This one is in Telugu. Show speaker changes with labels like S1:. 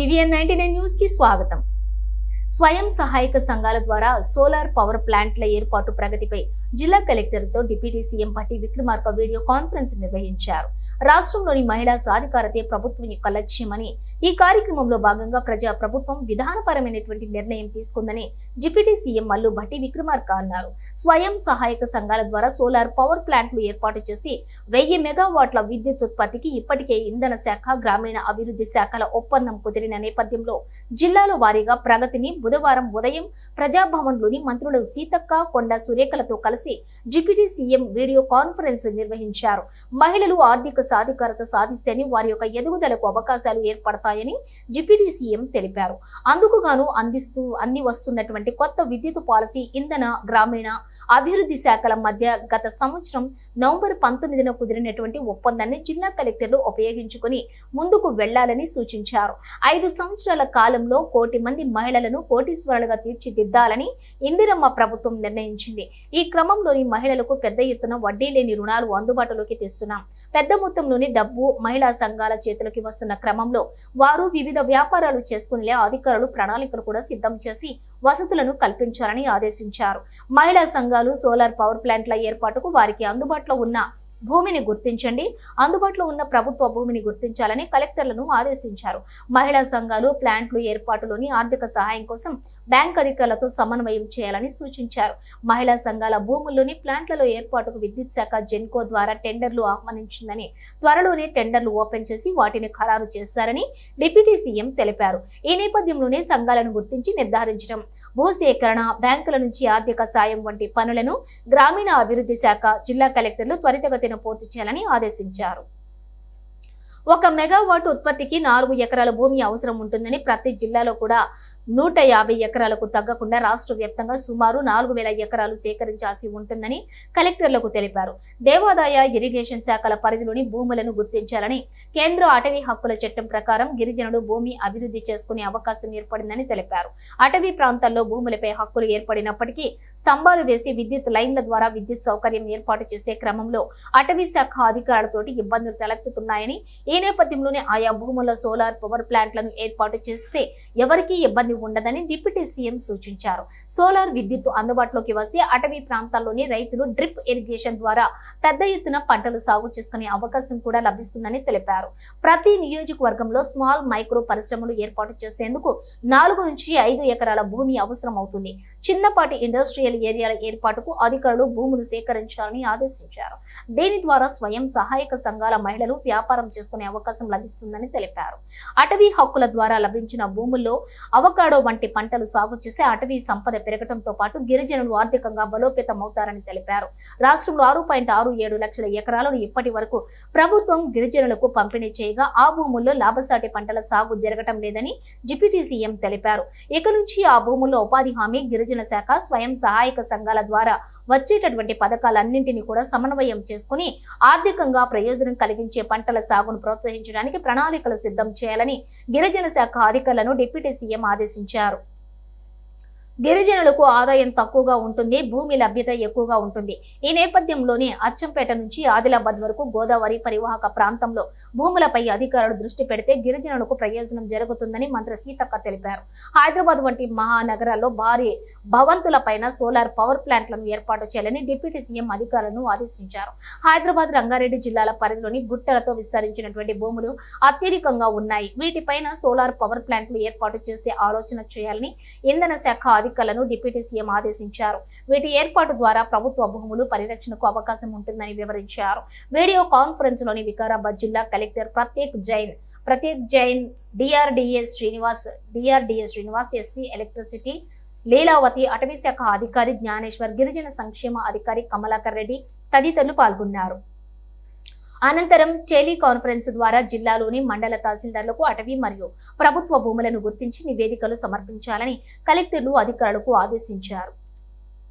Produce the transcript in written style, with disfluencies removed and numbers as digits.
S1: టీవీఎన్ 99 న్యూస్ కి స్వాగతం। స్వయం సహాయక సంఘాల ద్వారా సోలార్ పవర్ ప్లాంట్ల ఏర్పాటు ప్రగతిపై జిల్లా కలెక్టర్ తో డిప్యూటీ సీఎం పట్టి విక్రమార్క వీడియో కాన్ఫరెన్స్ నిర్వహించారు। రాష్ట్రంలోని మహిళా సాధికారతే ప్రభుత్వం యొక్క లక్ష్యమని ఈ కార్యక్రమంలో భాగంగా ప్రజా ప్రభుత్వం విధానపరమైనటువంటి నిర్ణయం తీసుకుందని డిప్యూటీ సీఎం మల్లు భట్టి విక్రమార్క అన్నారు। స్వయం సహాయక సంఘాల ద్వారా సోలార్ పవర్ ప్లాంట్లు ఏర్పాటు చేసి 1000 మెగావాట్ల విద్యుత్ ఉత్పత్తికి ఇప్పటికే ఇంధన శాఖ గ్రామీణ అభివృద్ధి శాఖల ఒప్పందం కుదిరిన నేపథ్యంలో జిల్లాలో వారీగా ప్రగతిని బుధవారం ఉదయం ప్రజాభవన్లోని మంత్రులు సీతక్క కొండ సురేఖలతో కలిసి డిప్యూటీ సీఎం వీడియో కాన్ఫరెన్స్ నిర్వహించారు। మహిళలు ఆర్థిక సాధికారత సాధిస్తేనే వారి యొక్క ఎదుగుదలకు అవకాశాలు ఏర్పడతాయని డిప్యూటీ సీఎం తెలిపారు। అందుకు గాను అంది వస్తున్నటువంటి కొత్త విద్యుత్ పాలసీ ఇంధన గ్రామీణ అభివృద్ధి శాఖల మధ్య గత సంవత్సరం నవంబర్ 19న కుదిరినటువంటి ఒప్పందాన్ని జిల్లా కలెక్టర్లు ఉపయోగించుకుని ముందుకు వెళ్లాలని సూచించారు। 5 సంవత్సరాల కాలంలో 1 కోటి మంది మహిళలను కోటీశ్వరులుగా తీర్చిదిద్దాలని ఇందిరమ్మ ప్రభుత్వం నిర్ణయించింది। ఈ క్రమంలోని మహిళలకు పెద్ద ఎత్తున వడ్డీ లేని రుణాలు అందుబాటులోకి తెస్తున్నాం। పెద్ద మొత్తంలోని డబ్బు మహిళా సంఘాల చేతులకి వస్తున్న క్రమంలో వారు వివిధ వ్యాపారాలు చేసుకునే అధికారులు ప్రణాళికలు కూడా సిద్ధం చేసి వసతులను కల్పించాలని ఆదేశించారు। మహిళా సంఘాలు సోలార్ పవర్ ప్లాంట్ల ఏర్పాటుకు వారికి అందుబాటులో ఉన్న భూమిని గుర్తించండి, అందుబాటులో ఉన్న ప్రభుత్వ భూమిని గుర్తించాలని కలెక్టర్లను ఆదేశించారు। మహిళా సంఘాలు ప్లాంట్లు ఏర్పాటులోని ఆర్థిక సహాయం కోసం బ్యాంక్ అధికారులతో సమన్వయం చేయాలని సూచించారు। మహిళా సంఘాల భూముల్లోని ప్లాంట్లలో ఏర్పాటుకు విద్యుత్ శాఖ జెన్కో ద్వారా టెండర్లు ఆహ్వానించిందని త్వరలోనే టెండర్లు ఓపెన్ చేసి వాటిని ఖరారు చేశారని డిప్యూటీ సీఎం తెలిపారు। ఈ నేపథ్యంలోనే సంఘాలను గుర్తించి నిర్ధారించడం, భూసేకరణ, బ్యాంకుల నుంచి ఆర్థిక సాయం వంటి పనులను గ్రామీణ అభివృద్ధి శాఖ జిల్లా కలెక్టర్లు త్వరితగతిన పూర్తి చేయాలని ఆదేశించారు। 1 మెగావాట్ ఉత్పత్తికి 4 ఎకరాల భూమి అవసరం ఉంటుందని ప్రతి జిల్లాలో కూడా 150 ఎకరాలకు తగ్గకుండా రాష్ట్ర వ్యాప్తంగా సుమారు 4000 ఎకరాలు సేకరించాల్సి ఉంటుందని కలెక్టర్లకు తెలిపారు। దేవాదాయ ఇరిగేషన్ శాఖల పరిధిలోని భూములను గుర్తించాలని కేంద్ర అటవీ హక్కుల చట్టం ప్రకారం గిరిజనులు భూమి అభివృద్ధి చేసుకునే అవకాశం ఏర్పడిందని తెలిపారు। అటవీ ప్రాంతాల్లో భూములపై హక్కులు ఏర్పడినప్పటికీ స్తంభాలు వేసి విద్యుత్ లైన్ల ద్వారా విద్యుత్ సౌకర్యం ఏర్పాటు చేసే క్రమంలో అటవీ శాఖ అధికారులతోటి ఇబ్బందులు తలెత్తుతున్నాయని, ఈ నేపథ్యంలోనే ఆయా భూముల్లో సోలార్ పవర్ ప్లాంట్లను ఏర్పాటు చేస్తే ఎవరికీ ఇబ్బంది ఉండదని డిప్యూటీ సీఎం సూచించారు। సోలార్ విద్యుత్ అందుబాటులోకి వస్తే అటవీ ప్రాంతాల్లోని రైతులు డ్రిప్ ఇరిగేషన్ ద్వారా పెద్ద ఎత్తున పంటలు సాగు చేసుకునే అవకాశం కూడా లభిస్తుందని తెలిపారు। ప్రతి నియోజకవర్గంలో స్మాల్ మైక్రో పరిశ్రమలు ఏర్పాటు చేసేందుకు 4 నుంచి 5 ఎకరాల భూమి అవసరం అవుతుంది। చిన్నపాటి ఇండస్ట్రియల్ ఏరియాల ఏర్పాటుకు అధికారులు భూములు సేకరించాలని ఆదేశించారు। దీని ద్వారా స్వయం సహాయక సంఘాల మహిళలు వ్యాపారం చేసుకునే అవకాశం లభిస్తుందని తెలిపారు। అటవీ హక్కుల ద్వారా లభించిన భూముల్లో అవకాడో వంటి పంటలు సాగు చేసే అటవీ సంపద పెరగడంతో పాటు గిరిజనులు ఆర్థికంగా బలోపేతమవుతారని తెలిపారు। రాష్ట్రంలో 6.67 లక్షల ఎకరాలను ఇప్పటి వరకు ప్రభుత్వం గిరిజనులకు పంపిణీ చేయగా ఆ భూముల్లో లాభసాటి పంటల సాగు జరగటం లేదని డిప్యూటీ సీఎం తెలిపారు। ఇక నుంచి ఆ భూముల్లో ఉపాధి హామీ, గిరిజన శాఖ, స్వయం సహాయక సంఘాల ద్వారా వచ్చేటటువంటి పథకాలన్నింటినీ కూడా సమన్వయం చేసుకుని ఆర్థికంగా ప్రయోజనం కలిగించే పంటల సాగును ప్రోత్సహించడానికి ప్రణాళికలు సిద్ధం చేయాలని గిరిజన శాఖ అధికారులను డిప్యూటీ సీఎం ఆదేశించారు। గిరిజనులకు ఆదాయం తక్కువగా ఉంటుంది, భూమి లభ్యత ఎక్కువగా ఉంటుంది। ఈ నేపథ్యంలోనే అచ్చంపేట నుంచి ఆదిలాబాద్ వరకు గోదావరి పరివాహక ప్రాంతంలో భూములపై అధికారులు దృష్టి పెడితే గిరిజనులకు ప్రయోజనం జరుగుతుందని మంత్రి సీతక్క తెలిపారు। హైదరాబాద్ వంటి మహానగరాల్లో భారీ భవంతులపైన సోలార్ పవర్ ప్లాంట్లను ఏర్పాటు చేయాలని డిప్యూటీ సీఎం అధికారులను ఆదేశించారు। హైదరాబాద్, రంగారెడ్డి జిల్లాల పరిధిలోని గుట్టలతో విస్తరించినటువంటి భూములు అత్యధికంగా ఉన్నాయి। వీటిపైన సోలార్ పవర్ ప్లాంట్లు ఏర్పాటు చేసే ఆలోచన చేయాలని ఇంధన శాఖ అధికారులను డిప్యూటీ సీఎం ఆదేశించారు। వీటి ఏర్పాటు ద్వారా ప్రభుత్వ భూములు పరిరక్షణకు అవకాశం ఉంటుందని వివరించారు। వీడియో కాన్ఫరెన్స్ లోని వికారాబాద్ జిల్లా collector Prateek Jain, DRDS Srinivas, SC electricity Leelavathi, అటవీ శాఖ అధికారి జ్ఞానేశ్వర్, గిరిజన సంక్షేమ అధికారి కమలాకర్ రెడ్డి తదితరులు పాల్గొన్నారు। అనంతరం టెలికాన్ఫరెన్స్ ద్వారా జిల్లాలోని మండల తహసీల్దార్లకు అటవీ మరియు ప్రభుత్వ భూములను గుర్తించి నివేదికలు సమర్పించాలని కలెక్టర్లు అధికారులకు ఆదేశించారు।